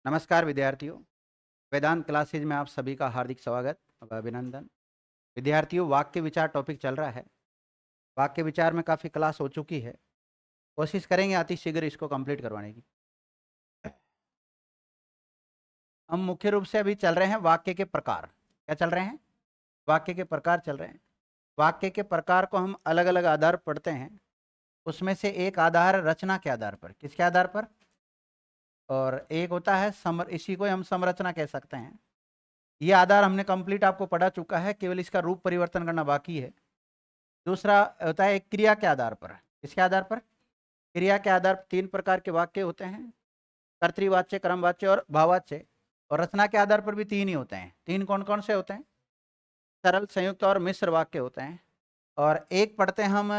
नमस्कार विद्यार्थियों, वेदांत क्लासेज में आप सभी का हार्दिक स्वागत व अभिनंदन। विद्यार्थियों, वाक्य विचार टॉपिक चल रहा है। वाक्य विचार में काफ़ी क्लास हो चुकी है। कोशिश करेंगे अति शीघ्र इसको कंप्लीट करवाने की। हम मुख्य रूप से अभी चल रहे हैं वाक्य के प्रकार। क्या चल रहे हैं? वाक्य के प्रकार चल रहे हैं। वाक्य के प्रकार को हम अलग अलग आधार पर पढ़ते हैं। उसमें से एक आधार रचना के आधार पर, किसके आधार पर? और एक होता है इसी को हम संरचना कह सकते हैं। ये आधार हमने कंप्लीट आपको पढ़ा चुका है, केवल इसका रूप परिवर्तन करना बाकी है। दूसरा होता है एक क्रिया के आधार पर। किसके आधार पर? क्रिया के आधार पर तीन प्रकार के वाक्य होते हैं, कर्तृवाच्य, क्रमवाच्य और भाववाच्य। और रचना के आधार पर भी तीन ही होते हैं। तीन कौन कौन से होते हैं? सरल, संयुक्त और मिश्र वाक्य होते हैं। और एक पढ़ते हैं हम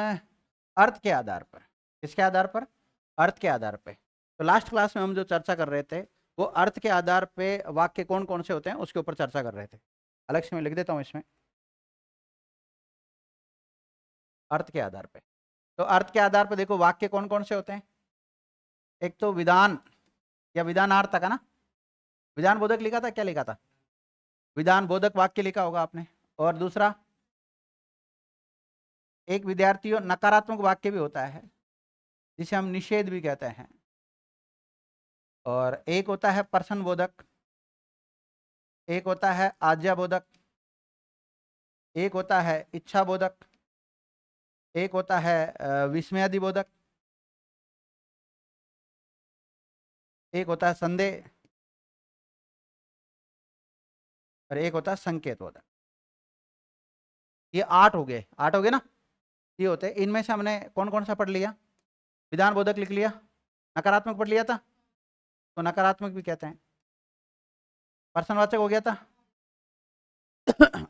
अर्थ के आधार पर। किसके आधार पर? अर्थ के आधार पर। तो लास्ट क्लास में हम जो चर्चा कर रहे थे वो अर्थ के आधार पे वाक्य कौन कौन से होते हैं उसके ऊपर चर्चा कर रहे थे। अलग से मैं लिख देता हूँ इसमें, अर्थ के आधार पे। तो अर्थ के आधार पर देखो वाक्य कौन कौन से होते हैं। एक तो विधान या विधानार्थ का ना, विधान बोधक लिखा था, क्या लिखा था? विधान बोधक वाक्य लिखा होगा आपने। और दूसरा, एक विद्यार्थियों नकारात्मक वाक्य भी होता है जिसे हम निषेध भी कहते हैं। और एक होता है प्रश्न बोधक, एक होता है आज्ञा बोधक, एक होता है इच्छा बोधक, एक होता है विस्मयादि बोधक, एक होता है संदेह और एक होता है संकेत बोधक। ये आठ हो गए, आठ हो गए ना। ये होते हैं। इनमें से हमने कौन कौन सा पढ़ लिया? विधान बोधक लिख लिया, नकारात्मक पढ़ लिया था तो नकारात्मक भी कहते हैं। प्रश्नवाचक हो गया था,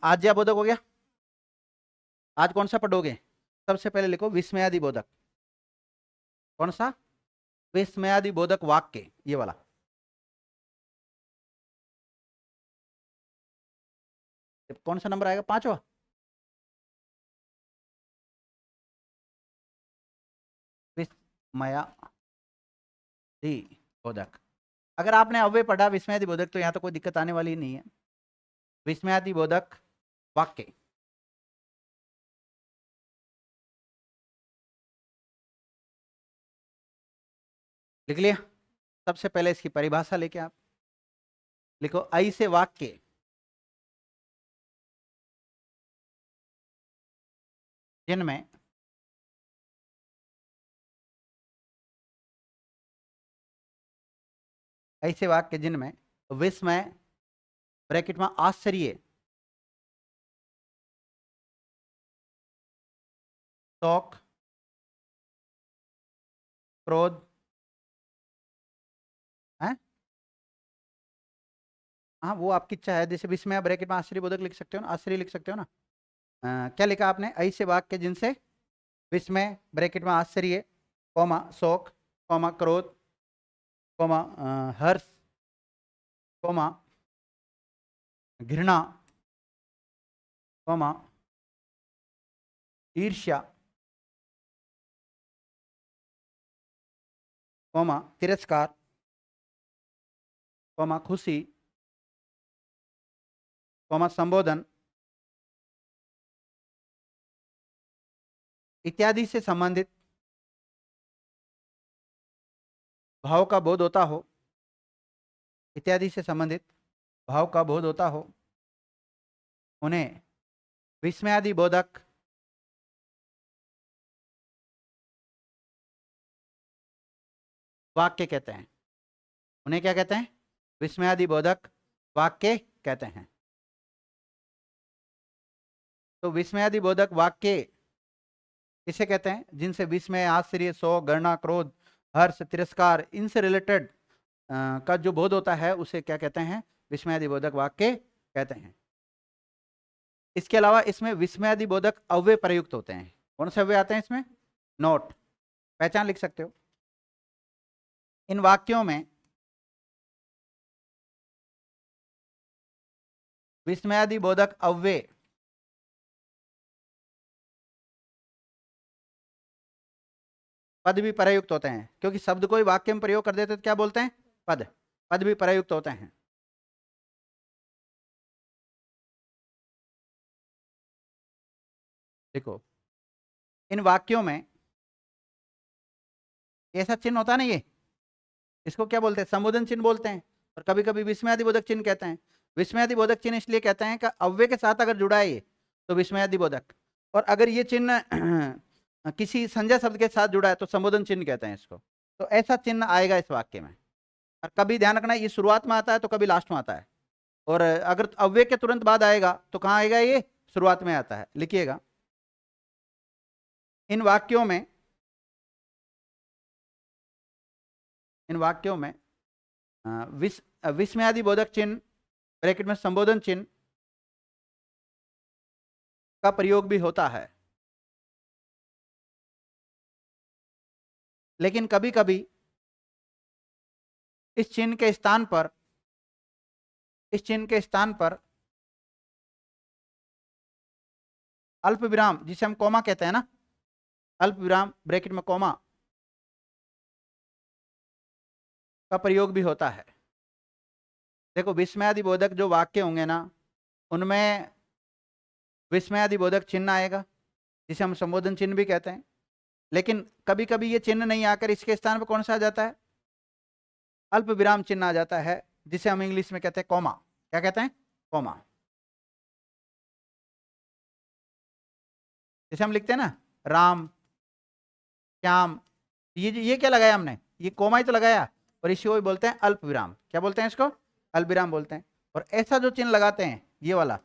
आज्ञा बोधक हो गया। आज कौन सा पढ़ोगे? सबसे पहले लिखो विस्मयादि बोधक। कौन सा? विस्मयादि बोधक वाक्य, ये वाला। कौन सा नंबर आएगा? पांचवा। विस्मयादि बोधक। अगर आपने अव्यय पढ़ा विस्मयादि बोधक तो यहाँ तो कोई दिक्कत आने वाली नहीं है। विस्मयादि बोधक वाक्य। लिख लिया? सबसे पहले इसकी परिभाषा लेके आप लिखो, ऐसे वाक्य जिनमें ऐसे वाक्य जिनमें विस्मय ब्रैकेट में आश्चर्य, शौक, क्रोध है। हाँ, वो आपकी इच्छा है। जैसे विस्मय ब्रैकेट में आश्चर्य बोधक लिख सकते हो ना, आश्चर्य लिख सकते हो ना। क्या लिखा आपने? ऐसे वाक्य जिनसे विस्मय ब्रैकेट में आश्चर्य, कौमा शोक, कौमा क्रोध, कौमा हर्ष, कौमा घृणा, कौमा ईर्ष्या, कौमा तिरस्कार, कौमा खुशी, कौमा संबोधन इत्यादि से संबंधित भाव का बोध होता हो, इत्यादि से संबंधित भाव का बोध होता हो, उन्हें विस्मयादि बोधक वाक्य कहते हैं। उन्हें क्या कहते हैं? विस्मयादि बोधक वाक्य कहते हैं। तो विस्मयादि बोधक वाक्य किसे कहते हैं? जिनसे विस्मय, आश्चर्य, शोक, घृणा, क्रोध, हर्ष, तिरस्कार, इनसे रिलेटेड का जो बोध होता है उसे क्या कहते हैं? विस्मयादि बोधक वाक्य कहते हैं। इसके अलावा इसमें विस्मयादि बोधक अव्यय प्रयुक्त होते हैं। कौन से अव्यय आते हैं इसमें? नोट, पहचान लिख सकते हो। इन वाक्यों में विस्मयादि बोधक अव्यय पद भी प्रयुक्त होते हैं, क्योंकि शब्द को ही वाक्य में प्रयोग कर देते तो क्या बोलते हैं? पद। पद भी प्रयुक्त होते हैं। देखो इन वाक्यों में ऐसा चिन्ह होता ना, ये इसको क्या बोलते हैं, संबोधन चिन्ह बोलते हैं, और कभी कभी विस्मयादिबोधक चिन्ह कहते हैं। विस्मयादिबोधक चिन्ह इसलिए कहते हैं कि अव्यय के साथ अगर जुड़ा है ये तो विस्मयादिबोधक, और अगर ये चिन्ह किसी संज्ञा शब्द के साथ जुड़ा है तो संबोधन चिन्ह कहते हैं इसको। तो ऐसा चिन्ह आएगा इस वाक्य में, और कभी ध्यान रखना ये शुरुआत में आता है तो कभी लास्ट में आता है, और अगर अव्यय के तुरंत बाद आएगा तो कहाँ आएगा, ये शुरुआत में आता है। लिखिएगा इन वाक्यों में, इन वाक्यों में विस्मयादिबोधक चिन्ह ब्रैकेट में संबोधन चिन्ह का प्रयोग भी होता है, लेकिन कभी कभी इस चिन्ह के स्थान पर, इस चिन्ह के स्थान पर अल्प विराम, जिसे हम कोमा कहते हैं ना, अल्प विराम ब्रैकेट में कोमा का प्रयोग भी होता है। देखो विस्मयादिबोधक जो वाक्य होंगे ना, उनमें विस्मयादिबोधक चिन्ह आएगा जिसे हम संबोधन चिन्ह भी कहते हैं, लेकिन कभी कभी ये चिन्ह नहीं आकर इसके स्थान पर कौन सा आ जाता है, अल्प विराम चिन्ह आ जाता है, जिसे हम इंग्लिश में कहते हैं कॉमा। क्या कहते हैं, कॉमा। जैसे हम लिखते हैं ना राम श्याम, ये क्या लगाया हमने, ये कोमा ही तो लगाया, और इसी को भी बोलते हैं अल्प विराम। क्या बोलते हैं इसको, अल्प विराम बोलते हैं। और ऐसा जो चिन्ह लगाते हैं ये वाला,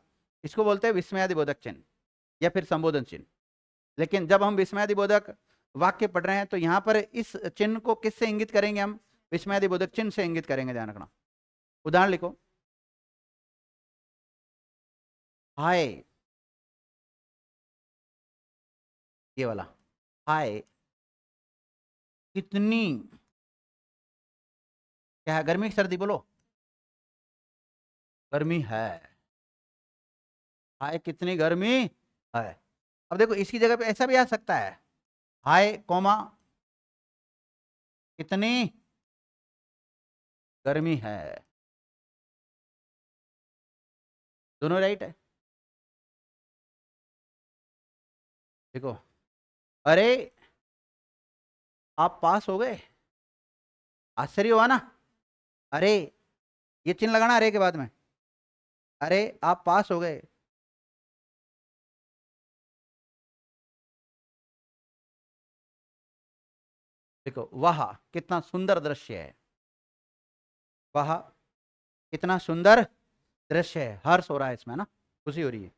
इसको बोलते हैं विस्मयादिबोधक चिन्ह या फिर संबोधन चिन्ह। लेकिन जब हम विस्मयादिबोधक वाक्य पढ़ रहे हैं तो यहाँ पर इस चिन्ह को किससे इंगित करेंगे, हम विस्मयादिबोधक चिन्ह से इंगित करेंगे, ध्यान रखना। उदाहरण लिखो, हाय, ये वाला हाय कितनी, क्या है, गर्मी की सर्दी, बोलो, गर्मी है, हाय कितनी गर्मी है। अब देखो इसकी जगह पे ऐसा भी आ सकता है, हाय कोमा कितनी गर्मी है, दोनों राइट है। देखो, अरे आप पास हो गए, आश्चर्य हुआ ना, अरे, ये चिन्ह लगाना अरे के बाद में, अरे आप पास हो गए। देखो वाह कितना सुंदर दृश्य है, वाह कितना सुंदर दृश्य है, हर्ष हो रहा है इसमें ना, खुशी हो रही है।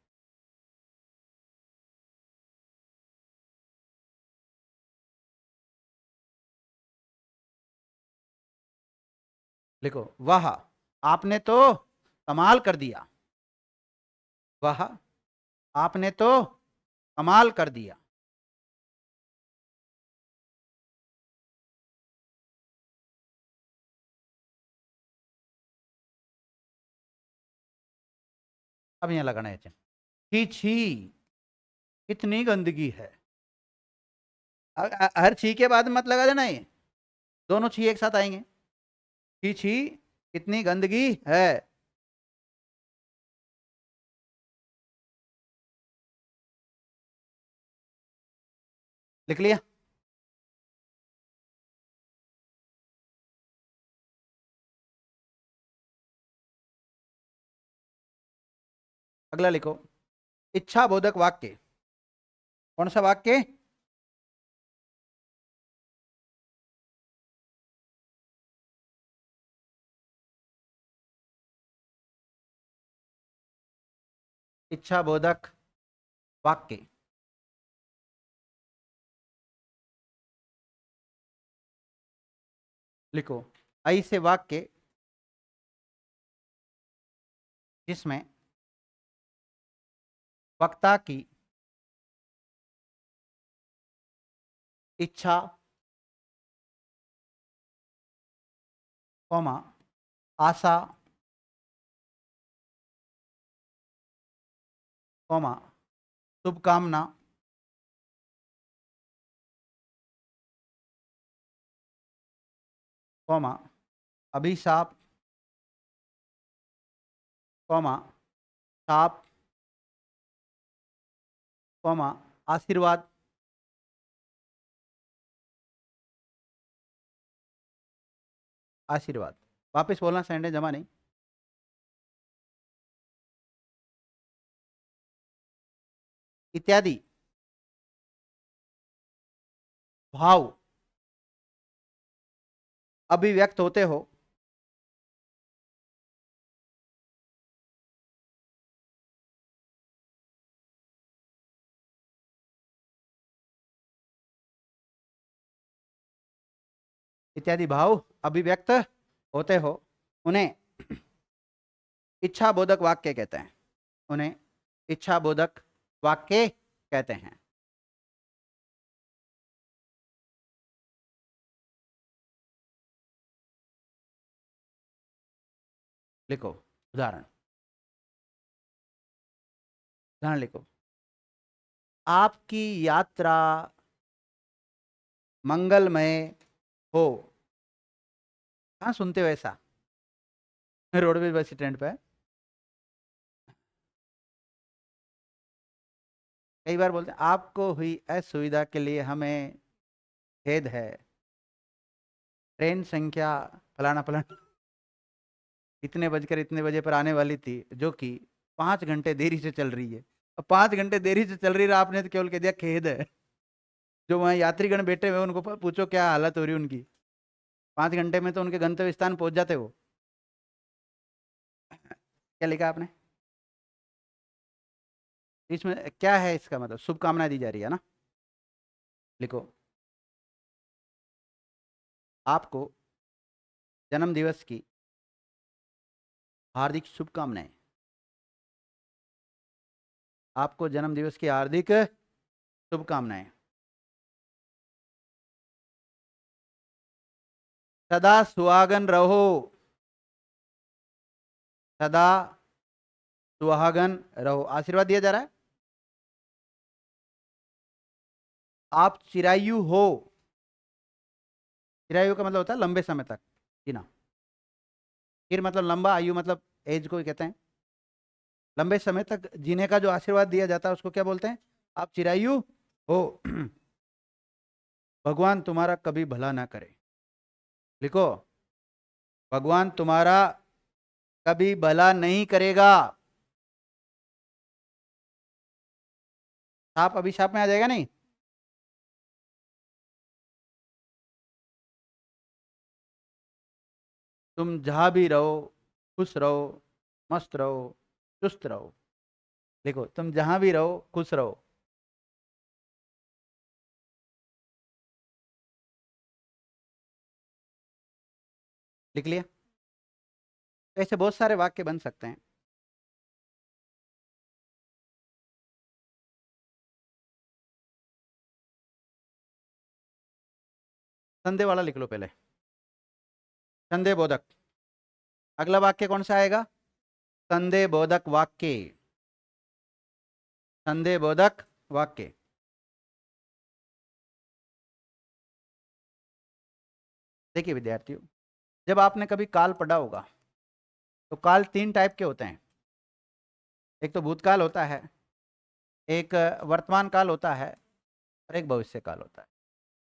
लिखो वाह आपने तो कमाल कर दिया, वाह आपने तो कमाल कर दिया। अब यहां लगाना है चिन्ह, छी छी कितनी गंदगी है। हर छी के बाद मत लगा देना, ये दोनों छी एक साथ आएंगे, छी छी कितनी गंदगी है। लिख लिया। अगला लिखो, इच्छा बोधक वाक्य, कौन सा वाक्य, इच्छा बोधक वाक्य। लिखो ऐसे वाक्य जिसमें वक्ता की इच्छा, कौमा आशा, कौमा शुभकामना, कौमा अभिशाप, कॉमा साप, कॉमा आशीर्वाद, आशीर्वाद। वापस बोलना, सेंटेंस जमा नहीं। इत्यादि भाव अभिव्यक्त होते हो, इत्यादि भाव अभिव्यक्त होते हो, उन्हें इच्छा बोधक वाक्य कहते हैं। उन्हें इच्छा बोधक वाक्य कहते हैं। लिखो उदाहरण, उदाहरण लिखो। आपकी यात्रा मंगलमय हो। हाँ, सुनते हो ऐसा? रोडवेज बस स्टैंड पे कई बार बोलते हैं आपको हुई असुविधा के लिए हमें खेद है। ट्रेन संख्या फलाना फलाना इतने बजकर इतने बजे पर आने वाली थी, जो कि 5 घंटे देरी से चल रही है। अब 5 घंटे देरी से चल रही है, आपने तो केवल कह दिया खेद है। जो वहाँ यात्रीगण बैठे हुए उनको पूछो क्या हालत हो रही उनकी। 5 घंटे में तो उनके गंतव्य स्थान पहुंच जाते वो। क्या लिखा आपने इसमें? क्या है इसका मतलब? शुभकामनाएं दी जा रही है ना। लिखो आपको जन्म दिवस की हार्दिक शुभकामनाएं। आपको जन्म दिवस की हार्दिक शुभकामनाएं। सदा सुहागन रहो, सदा सुहागन रहो, आशीर्वाद दिया जा रहा है। आप चिरायु हो। चिरायु का मतलब होता है लंबे समय तक जीना। चिर मतलब लंबा, आयु मतलब एज को ही कहते हैं। लंबे समय तक जीने का जो आशीर्वाद दिया जाता है उसको क्या बोलते हैं? आप चिरायु हो। भगवान तुम्हारा कभी भला ना करे। लिखो भगवान तुम्हारा कभी भला नहीं करेगा। साप अभिशाप में आ जाएगा नहीं? तुम जहां भी रहो खुश रहो, मस्त रहो, चुस्त रहो। देखो तुम जहां भी रहो खुश रहो। लिख लिया? तो ऐसे बहुत सारे वाक्य बन सकते हैं। संदेह वाला लिख लो पहले, संदेह बोधक। अगला वाक्य कौन सा आएगा? संदेह बोधक वाक्य, संदेह बोधक वाक्य। देखिए विद्यार्थियों, जब आपने कभी काल पढ़ा होगा तो काल 3 टाइप के होते हैं। एक तो भूतकाल होता है, एक वर्तमान काल होता है, और एक भविष्य काल होता है।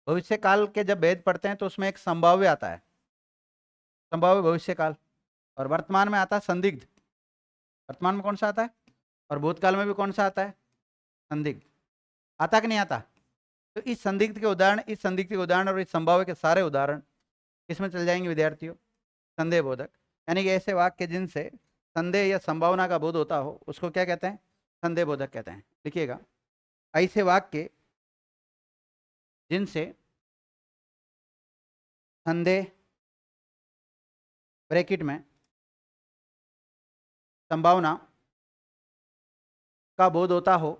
भविष्य काल के जब भेद पढ़ते हैं तो उसमें एक संभाव्य आता है, संभाव्य भविष्य काल। और वर्तमान में आता है संदिग्ध। वर्तमान में कौन सा आता है? और भूतकाल में भी कौन सा आता है? संदिग्ध। आता कि नहीं आता? तो इस संदिग्ध के उदाहरण, इस संदिग्ध के उदाहरण और इस संभाव्य के सारे उदाहरण किसमें चल जाएंगे विद्यार्थियों? संदेह बोधक। यानी कि ऐसे वाक्य जिनसे संदेह या संभावना का बोध होता हो उसको क्या कहते हैं? संदेह बोधक कहते हैं। लिखिएगा, ऐसे वाक्य जिनसे संदेह ब्रैकेट में संभावना का बोध होता हो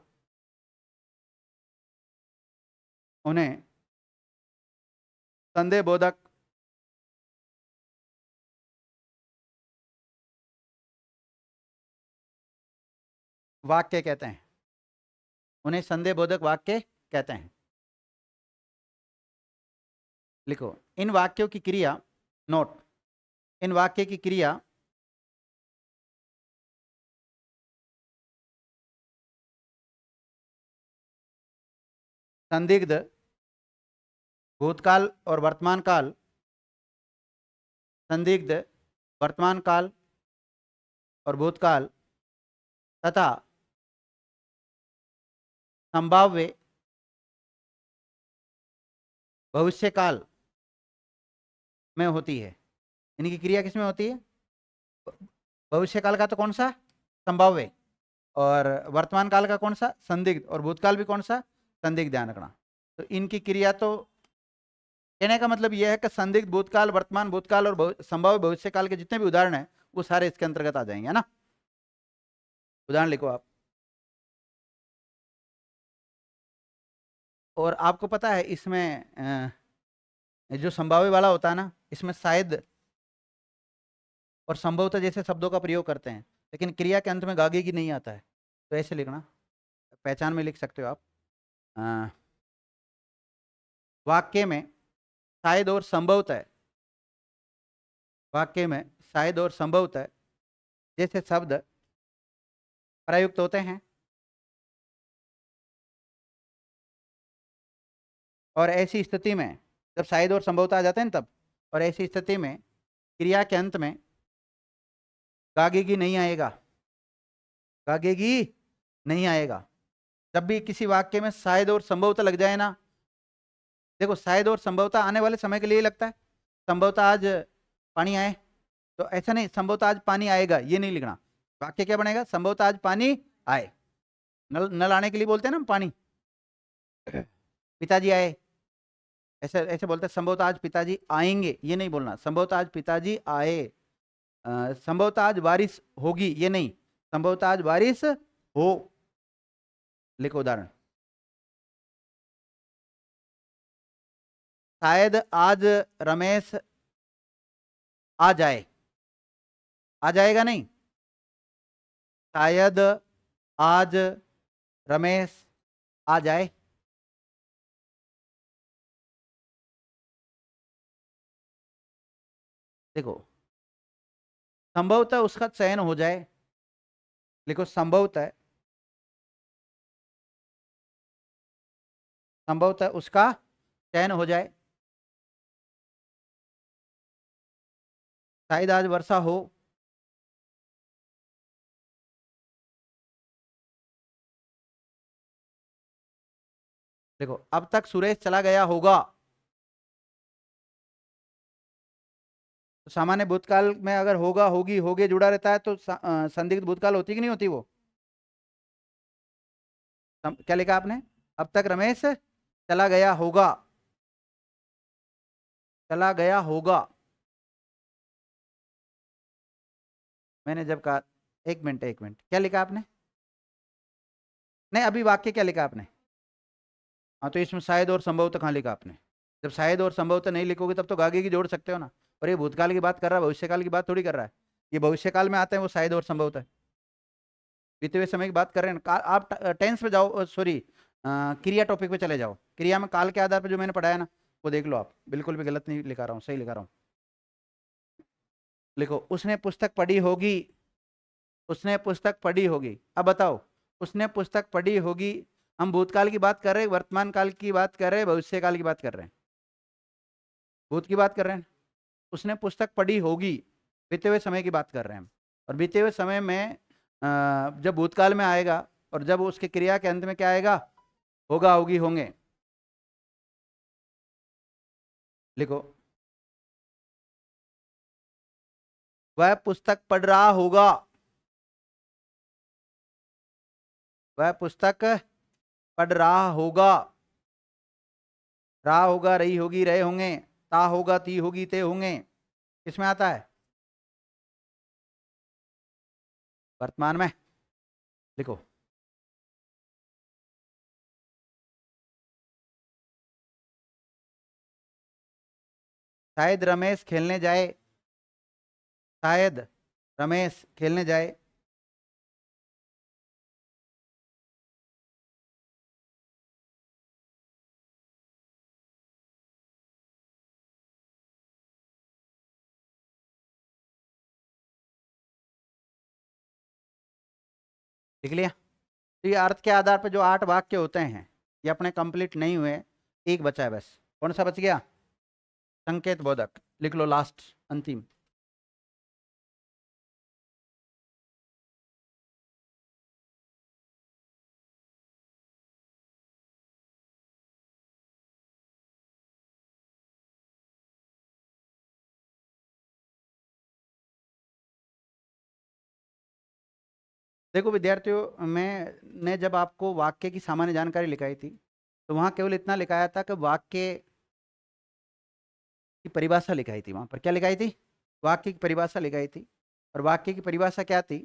उन्हें संदेह बोधक वाक्य कहते हैं। उन्हें संदेह बोधक वाक्य कहते हैं। लिखो इन वाक्यों की क्रिया, नोट, इन वाक्य की क्रिया संदिग्ध भूतकाल और वर्तमान काल, संदिग्ध वर्तमान काल और भूतकाल तथा संभाव्य भविष्य काल में होती है। इनकी क्रिया किसमें होती है? भविष्य काल का तो कौन सा? संभाव्य। और वर्तमान काल का कौन सा? संदिग्ध। और भूतकाल भी कौन सा? संदिग्ध। ध्यान रखना। तो इनकी क्रिया तो, कहने का मतलब यह है कि संदिग्ध भूतकाल, वर्तमान भूतकाल और संभाव्य भविष्य काल के जितने भी उदाहरण हैं वो सारे इसके अंतर्गत आ जाएंगे, है ना। उदाहरण लिखो आप। और आपको पता है इसमें जो संभाव्य वाला होता है ना, इसमें शायद और संभवतः जैसे शब्दों का प्रयोग करते हैं, लेकिन क्रिया के अंत में गागे की नहीं आता है। तो ऐसे लिखना, पहचान में लिख सकते हो आप। अ, वाक्य में शायद और संभवतः, वाक्य में शायद और संभवतः जैसे शब्द प्रयुक्त होते हैं और ऐसी स्थिति में, जब शायद और संभवतः आ जाते हैं तब, और ऐसी स्थिति में क्रिया के अंत में गागेगी नहीं आएगा, गागेगी नहीं आएगा। जब भी किसी वाक्य में शायद और संभवतः लग जाए ना, देखो शायद और संभवतः आने वाले समय के लिए लगता है। संभवतः आज पानी आए, तो ऐसा नहीं संभवतः आज पानी आएगा, ये नहीं लिखना। वाक्य क्या बनेगा? संभवतः आज पानी आए। नल नल आने के लिए बोलते हैं ना हम, पानी। पिताजी आए, ऐसे ऐसे बोलते हैं। संभवतः आज पिताजी आएंगे, ये नहीं बोलना। संभवतः आज पिताजी आए। संभवतः आज बारिश होगी, ये नहीं। संभवतः आज बारिश हो। लिखो उदाहरण। शायद आज रमेश आ जाए, आ जाएगा नहीं। शायद आज रमेश आ जाए। देखो संभवतः उसका चयन हो जाए, लिखो संभवतः, संभवतः उसका चयन हो जाए। शायद आज वर्षा हो। देखो अब तक सुरेश चला गया होगा, तो सामान्य भूतकाल में अगर होगा, होगी, होगे जुड़ा रहता है तो संदिग्ध भूतकाल होती कि नहीं होती वो? क्या लिखा आपने? अब तक रमेश चला गया होगा, चला गया होगा। मैंने जब कहा, एक मिनट एक मिनट, क्या लिखा आपने? नहीं, अभी वाक्य क्या लिखा आपने? हाँ, तो इसमें शायद और संभवतः कहाँ लिखा आपने? जब शायद और संभवतः नहीं लिखोगे तब तो गागे की जोड़ सकते हो ना। और ये भूतकाल की बात कर रहा है, भविष्यकाल की बात थोड़ी कर रहा है। ये भविष्यकाल में आते हैं वो शायद और संभवतः, बीते हुए समय की बात कर रहे हैं। आप टेंस पे जाओ, सॉरी क्रिया टॉपिक पे चले जाओ। क्रिया में काल के आधार पर जो मैंने पढ़ाया ना, वो देख लो आप। बिल्कुल भी गलत नहीं लिखा रहा हूँ, सही लिखा रहा हूँ। लिखो उसने पुस्तक पढ़ी होगी, उसने पुस्तक पढ़ी होगी। अब बताओ, उसने पुस्तक पढ़ी होगी, हम भूतकाल की बात कर रहे हैं, वर्तमान काल की बात कर रहे हैं, भविष्य काल की बात कर रहे हैं? भूत की बात कर रहे हैं। उसने पुस्तक पढ़ी होगी, बीते हुए समय की बात कर रहे हैं हम। और बीते हुए समय में जब भूतकाल में आएगा और जब उसके क्रिया के अंत में क्या आएगा? होगा, होगी, होंगे। लिखो वह पुस्तक पढ़ रहा होगा, वह पुस्तक पढ़ रहा होगा। रहा होगा, रही होगी, रहे होंगे, ता होगा, ती होगी, ते होंगे, किसमें आता है? वर्तमान में। लिखो शायद रमेश खेलने जाए, शायद रमेश खेलने जाए। लिख लिया? तो ये अर्थ के आधार पर जो 8 वाक्य होते हैं, ये अपने कंप्लीट नहीं हुए, एक बचा है बस। कौन सा बच गया? संकेत बोधक। लिख लो लास्ट, अंतिम। देखो विद्यार्थियों, मैंने जब आपको वाक्य की सामान्य जानकारी लिखाई थी तो वहाँ केवल इतना लिखाया था कि वाक्य की परिभाषा लिखाई थी। वहाँ पर क्या लिखाई थी? वाक्य की परिभाषा लिखाई थी। और वाक्य की परिभाषा क्या थी?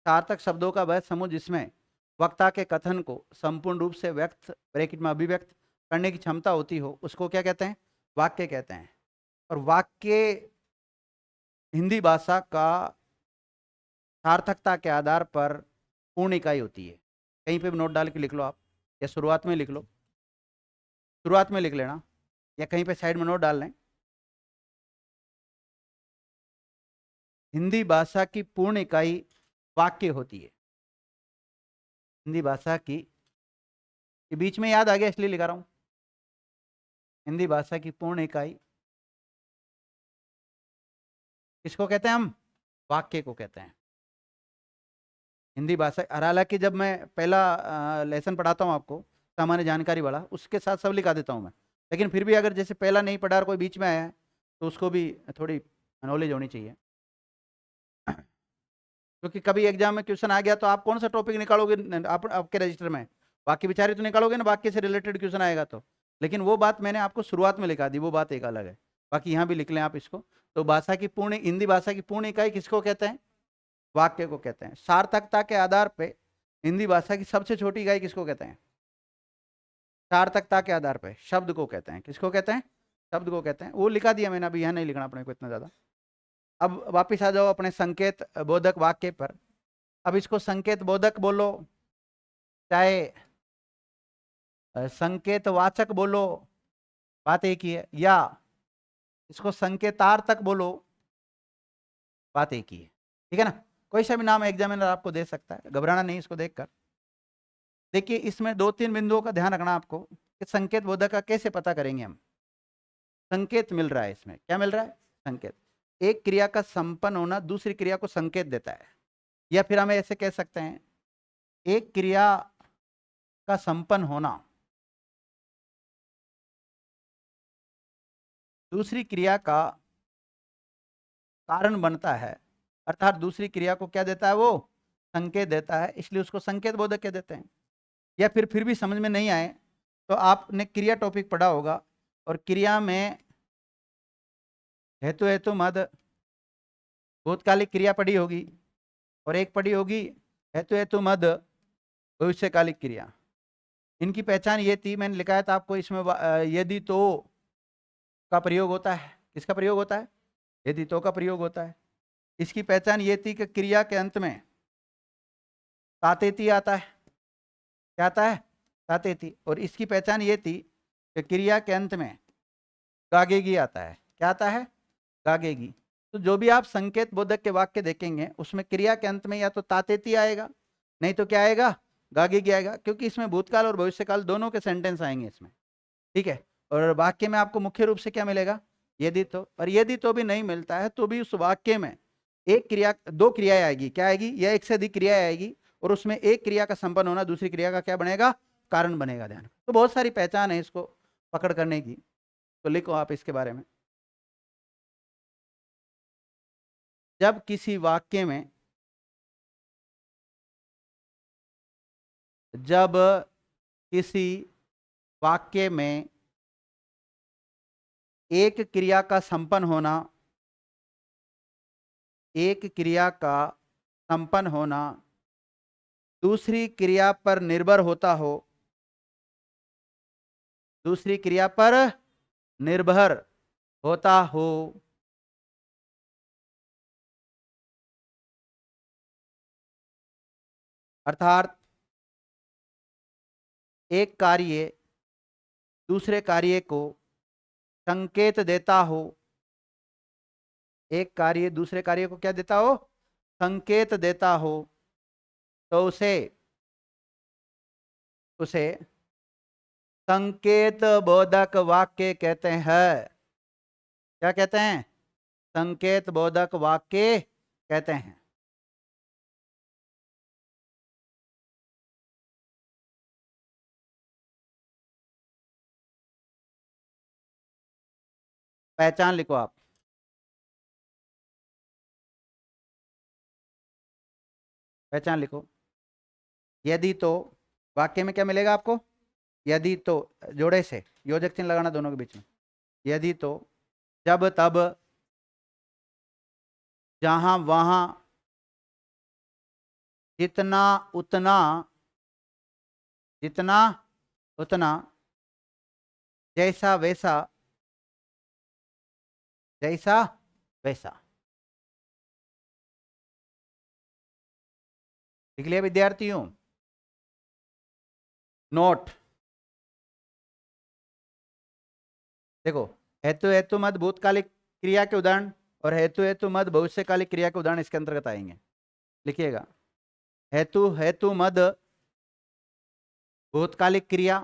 सार्थक शब्दों का वह समूह जिसमें वक्ता के कथन को संपूर्ण रूप से व्यक्त, ब्रैकेट में अभिव्यक्त करने की क्षमता होती हो, उसको क्या कहते हैं? वाक्य कहते हैं। और वाक्य हिंदी भाषा का सार्थकता के आधार पर पूर्ण इकाई होती है। कहीं पे भी नोट डाल के लिख लो आप, या शुरुआत में लिख लो, शुरुआत में लिख लेना, या कहीं पे साइड में नोट डाल लें। हिंदी भाषा की पूर्ण इकाई वाक्य होती है। हिंदी भाषा की, ये बीच में याद आ गया इसलिए लिखा रहा हूं। हिंदी भाषा की पूर्ण इकाई किसको कहते हैं हम? वाक्य को कहते हैं। हिंदी भाषा, और हालांकि जब मैं पहला लेसन पढ़ाता हूँ आपको सामान्य जानकारी वाला, उसके साथ सब लिखा देता हूँ मैं, लेकिन फिर भी अगर जैसे पहला नहीं पढ़ा और कोई बीच में आया है तो उसको भी थोड़ी नॉलेज होनी चाहिए। क्योंकि कभी एग्जाम में क्वेश्चन आ गया तो आप कौन सा टॉपिक निकालोगे? आप आपके रजिस्टर में वाक्य विचारे तो निकालोगे ना, वाक्य से रिलेटेड क्वेश्चन आएगा तो। लेकिन वो बात मैंने आपको शुरुआत में लिखा दी, वो बात एक अलग है। बाकी यहाँ भी लिख लें आप इसको। तो भाषा की पूर्ण, हिंदी भाषा की पूर्ण इकाई किसको कहते हैं? वाक्य को कहते हैं। सार्थकता के आधार पे हिंदी भाषा की सबसे छोटी इकाई किसको कहते हैं? सार्थकता के आधार पे शब्द को कहते हैं। किसको कहते हैं? शब्द को कहते हैं। वो लिखा दिया मैंने, अभी यहाँ नहीं लिखना अपने को इतना ज्यादा। अब वापिस आ जाओ अपने संकेत बोधक वाक्य पर। अब इसको संकेत बोधक बोलो, चाहे संकेत वाचक बोलो, बात एक ही है। या इसको संकेतार्थक बोलो, बात एक ही है। ठीक है ना? कोई सा भी नाम एग्जामिनर आपको दे सकता है, घबराना नहीं इसको देखकर। देखिए इसमें दो तीन बिंदुओं का ध्यान रखना आपको कि संकेत बोधक का कैसे पता करेंगे हम। संकेत मिल रहा है इसमें, क्या मिल रहा है? संकेत। एक क्रिया का संपन्न होना दूसरी क्रिया को संकेत देता है। या फिर हम ऐसे कह सकते हैं, एक क्रिया का संपन्न होना दूसरी क्रिया का कारण बनता है, अर्थात दूसरी क्रिया को क्या देता है? वो संकेत देता है, इसलिए उसको संकेत बोधक कह देते हैं। या फिर भी समझ में नहीं आए तो आपने क्रिया टॉपिक पढ़ा होगा, और क्रिया में हेतु हेतु मद भूतकालिक क्रिया पढ़ी होगी, और एक पढ़ी होगी हेतु हेतु मद भविष्यकालिक क्रिया। इनकी पहचान ये थी, मैंने लिखा था आपको इसमें, यदि तो का प्रयोग होता है। किसका प्रयोग होता है? यदि तो का प्रयोग होता है। इसकी पहचान ये थी कि क्रिया के अंत में तातेती आता है। क्या आता है? तातेती। और इसकी पहचान ये थी कि क्रिया के अंत में गागेगी आता है। क्या आता है? गागेगी। तो जो भी आप संकेत बोधक के वाक्य देखेंगे उसमें क्रिया के अंत में या तो तातेती आएगा, नहीं तो क्या आएगा? गागेगी आएगा, क्योंकि इसमें भूतकाल और भविष्यकाल दोनों के सेंटेंस आएंगे इसमें। ठीक है? और वाक्य में आपको मुख्य रूप से क्या मिलेगा? यदि तो। और यदि तो भी नहीं मिलता है तो भी उस वाक्य में एक क्रिया, दो क्रियाएं आएगी। क्या आएगी? या एक से अधिक क्रियाएं आएगी, और उसमें एक क्रिया का संपन्न होना दूसरी क्रिया का क्या बनेगा? कारण बनेगा। ध्यान। तो बहुत सारी पहचान है इसको पकड़ करने की, तो लिखो आप इसके बारे में। जब किसी वाक्य में, जब किसी वाक्य में एक क्रिया का संपन्न होना, एक क्रिया का संपन्न होना दूसरी क्रिया पर निर्भर होता हो, दूसरी क्रिया पर निर्भर होता हो, अर्थात एक कार्य दूसरे कार्य को संकेत देता हो, एक कार्य दूसरे कार्य को क्या देता हो? संकेत देता हो, तो उसे उसे संकेत बोधक वाक्य कहते हैं। क्या कहते हैं? संकेत बोधक वाक्य कहते हैं। पहचान लिखो आप। पहचान लिखो। यदि तो, वाक्य में क्या मिलेगा आपको? यदि तो, जोड़े से योजक चिन्ह लगाना दोनों के बीच में। यदि तो, जब तब, जहां वहां, जितना उतना, जितना उतना, जैसा वैसा, जैसा वैसा। लिख लिया विद्यार्थियों? नोट। देखो, हेतु हेतु मद भूतकालिक क्रिया के उदाहरण और हेतु हेतु मद भविष्यकालिक क्रिया के उदाहरण इसके अंतर्गत आएंगे। लिखिएगा, हेतु हेतु मद भूतकालिक क्रिया,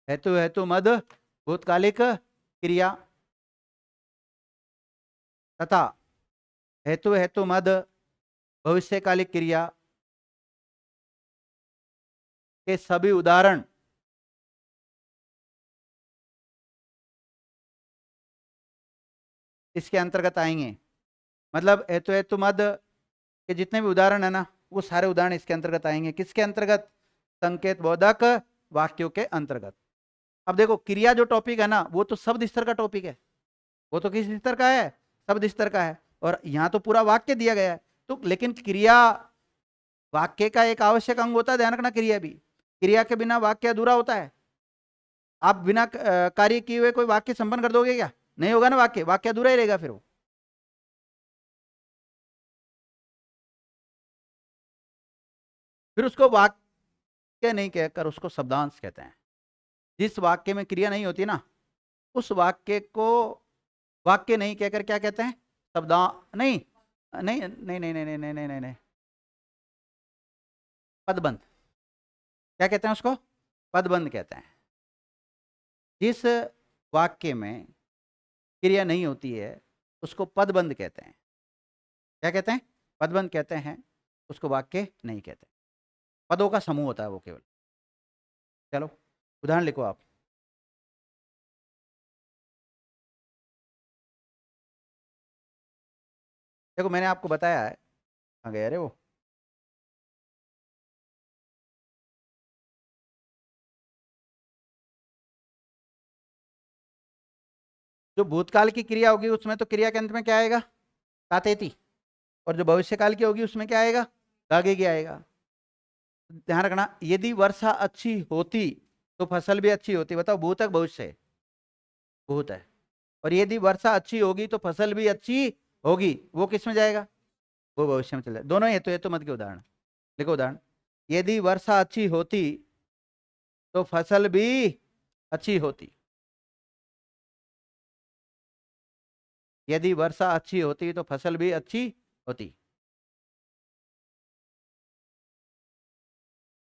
हेतु हेतु मद भूतकालिक क्रिया तथा हेतु हेतु मद भविष्यकालिक क्रिया के सभी उदाहरण इसके अंतर्गत आएंगे। मतलब हेतु हेतु मद के जितने भी उदाहरण है ना, वो सारे उदाहरण इसके अंतर्गत आएंगे। किसके अंतर्गत? संकेत बोधक वाक्यों के अंतर्गत। अब देखो, क्रिया जो टॉपिक है ना, वो तो शब्द स्तर का टॉपिक है। वो तो किस स्तर का है? शब्द स्तर का है। और यहाँ तो पूरा वाक्य दिया गया है। तो लेकिन क्रिया वाक्य का एक आवश्यक अंग होता है, ध्यान रखना। क्रिया भी, क्रिया के बिना वाक्य अधूरा होता है। आप बिना कार्य किए हुए कोई वाक्य संपन्न कर दोगे क्या? नहीं होगा ना। वाक्य वाक्य अधूरा ही रहेगा फिर वो। फिर उसको वाक्य नहीं कहकर उसको शब्दांश कहते हैं। जिस वाक्य में क्रिया नहीं होती ना, उस वाक्य को वाक्य नहीं कहकर क्या कहते हैं? शब्दा नहीं, नहीं नहीं नहीं नहीं नहीं नहीं नहीं नहीं नहीं, पदबंध। क्या कहते हैं उसको? पदबंध कहते हैं। जिस वाक्य में क्रिया नहीं होती है उसको पदबंध कहते हैं। क्या कहते हैं? पदबंध कहते हैं। उसको वाक्य नहीं कहते। पदों का समूह होता है वो केवल। चलो, उदाहरण लिखो आप। देखो, मैंने आपको बताया है। कहाँ गया रे वो? जो भूतकाल की क्रिया होगी उसमें तो क्रिया के अंत में क्या आएगा? तातेती। और जो भविष्यकाल की होगी उसमें क्या आएगा? दागेगी आएगा। ध्यान रखना, यदि वर्षा अच्छी होती तो फसल भी अच्छी होती। बताओ, भूत है भविष्य है? भूत है। और यदि वर्षा अच्छी होगी तो फसल भी अच्छी होगी, वो किस में जाएगा? वो भविष्य में चले जाए। दोनों हेतु हेतु मत के उदाहरण। लिखो उदाहरण। यदि वर्षा अच्छी होती तो फसल भी अच्छी होती। यदि वर्षा अच्छी होती तो फसल भी अच्छी होती।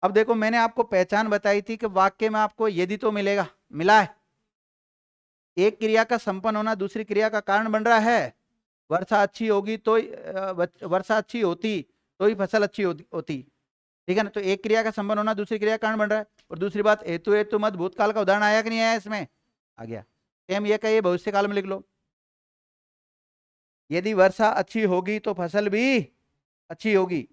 अब देखो, मैंने आपको पहचान बताई थी कि वाक्य में आपको यदि तो मिलेगा। मिला है। एक क्रिया का संपन्न होना दूसरी क्रिया का कारण बन रहा है। वर्षा अच्छी होगी तो वर्षा अच्छी होती तो ही फसल अच्छी होती। ठीक है ना? तो एक क्रिया का संपन्न होना दूसरी क्रिया का कारण बन रहा है। और दूसरी बात, हेतु हेतु मत भूतकाल का उदाहरण आया कि नहीं आया इसमें? आ गया। सेम ये कहिए भविष्य काल में लिख लो। यदि वर्षा अच्छी होगी तो फसल भी अच्छी होगी।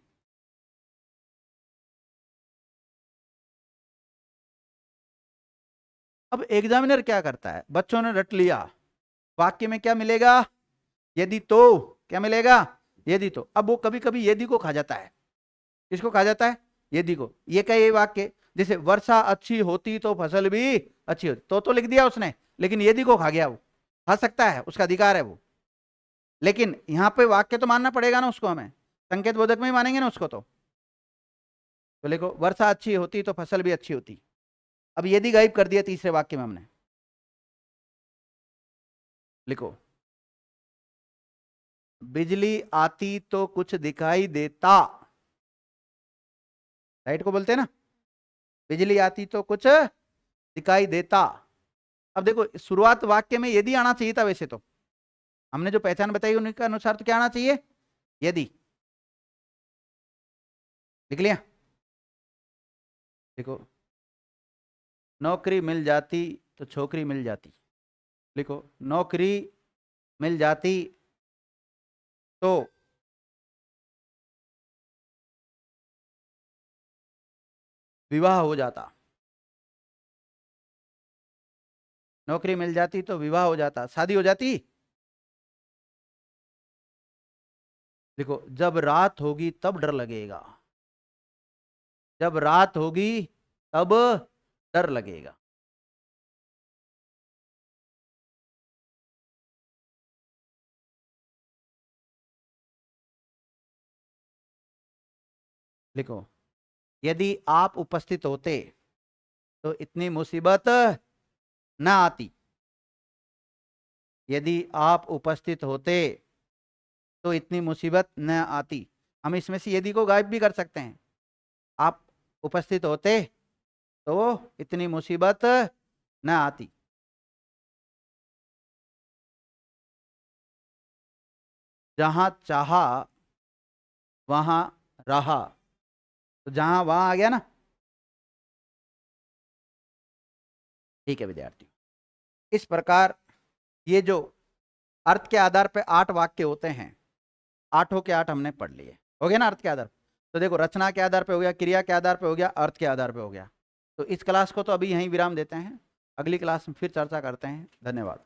अब एग्जामिनर क्या करता है? बच्चों ने रट लिया, वाक्य में क्या मिलेगा? यदि तो। क्या मिलेगा? यदि तो। अब वो कभी कभी यदि को खा जाता है। किसको खा जाता है? यदि को। ये क्या, ये वाक्य जैसे वर्षा अच्छी होती तो फसल भी अच्छी होती, तो लिख दिया उसने, लेकिन यदि को खा गया। वो खा सकता है, उसका अधिकार है वो। लेकिन यहाँ पे वाक्य तो मानना पड़ेगा ना उसको हमें। संकेत बोधक में ही मानेंगे ना उसको। तो लिखो, वर्षा अच्छी होती तो फसल भी अच्छी होती। अब यदि गायब कर दिया तीसरे वाक्य में हमने। लिखो, बिजली आती तो कुछ दिखाई देता। लाइट को बोलते हैं ना, बिजली आती तो कुछ दिखाई देता। अब देखो शुरुआत वाक्य में यदि आना चाहिए था, वैसे तो हमने जो पहचान बताई उनके अनुसार तो क्या आना चाहिए, यदि। लिख लिया। देखो नौकरी मिल जाती तो छोकरी मिल जाती। लिखो नौकरी मिल जाती तो विवाह हो जाता। नौकरी मिल जाती तो विवाह हो जाता, शादी हो जाती। देखो जब रात होगी तब डर लगेगा, जब रात होगी तब डर लगेगा। लिखो यदि आप उपस्थित होते तो इतनी मुसीबत न आती। यदि आप उपस्थित होते तो इतनी मुसीबत न आती। हम इसमें से यदि को गायब भी कर सकते हैं। आप उपस्थित होते तो इतनी मुसीबत न आती। जहां चाहा वहां रहा, तो जहां वहां आ गया ना। ठीक है विद्यार्थी, इस प्रकार ये जो अर्थ के आधार पे 8 वाक्य होते हैं, 8 के 8 हमने पढ़ लिए। हो गया ना अर्थ के आधार। तो देखो रचना के आधार पे हो गया, क्रिया के आधार पे हो गया, अर्थ के आधार पे हो गया। तो इस क्लास को तो अभी यहीं विराम देते हैं, अगली क्लास में फिर चर्चा करते हैं। धन्यवाद।